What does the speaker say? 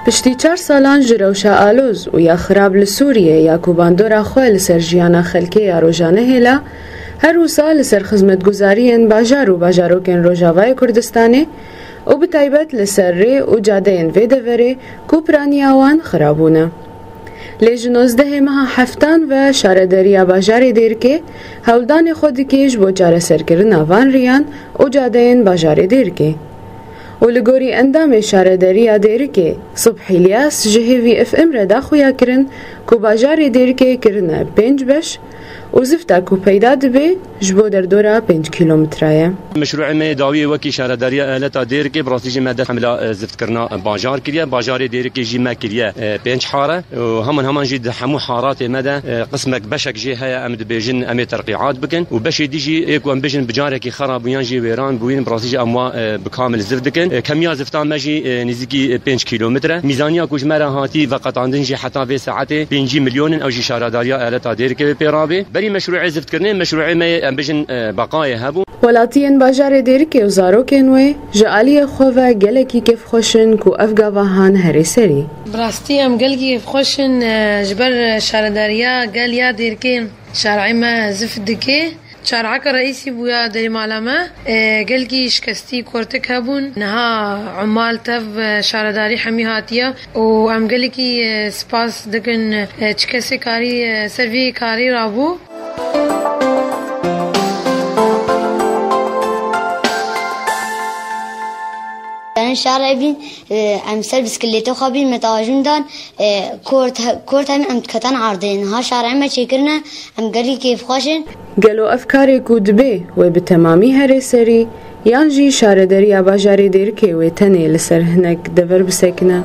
پشتی 4 سالان جروشا آلوز و یا خراب لسوریه یا کوباندورا خواه لسر جیانا خلکه یا روژانه هلا هر روسا لسر خدمتگزارین باجار و باجاروکن روژاوای کردستانه و بتایبت لسر ری و جادهین ویدوره کوپرانیاوان خرابونه. لی 19 ماه هفتان و شاردریا باجار دیر که هولدان خود کش با چاره سرکرن آوان ریان و جادهین باجار دیر که و لگوری اندام شاردریا دیر که صبح الیاس جهوی اف ام ردا خویا کرن که باجار دیر که کرنه 5 بش و زفتا کو پیدا دبی جبو در دورا 5 کیلومترایه. مشروع ما داوی وکی شاردریا التا دیر که براستی ماده حمله زفت کرنا باجار کریه باجار دیر که جی ما کریه 5 حاره و همان جی همو حارات ماده قسمك بشك جي هي امد بيجن امي ترقيعات بكن وبش يجي يكون بيجن بجارك خراب وينجي ويران بوين براسي اموا بكامل زفدكن كميا زفتان ماجي نزيكي 5 كيلومتر ميزانيه كوج مرا هاتي فقط عندنجي حتى في ساعته 5 مليون او جي شاردريا التا دير كي بيرابي بري مشروع زفت كرني مشروع ما بيجن بقايا هبو ولاتين باجار دير كي وزارو كنوي جاليه خوفا گلكي كيف خوشن كو افغاوهان هري سري براستي ام گلكي خوشن جبر شاردريا قال يا دير كي شارعي ما زفت دكي شارعك الرئيسي بويا داري معلمة قلقي شكستي كورتك هبون نها عمال تف شارداري حمي هاتيا و ام قلقي سباس دكن چكسي كاري سرفي كاري رابو شارع بين ام سر بسكليتو خابين متاجون دان كورت هم ام كتان عارضين ها شارع ما شكرنا ام قري كيف خوشن قالوا افكاري كودبي وبتمامي هري سري يانجي شاردريا باجاري دير كي ويتني لسر هناك دبر بسكنه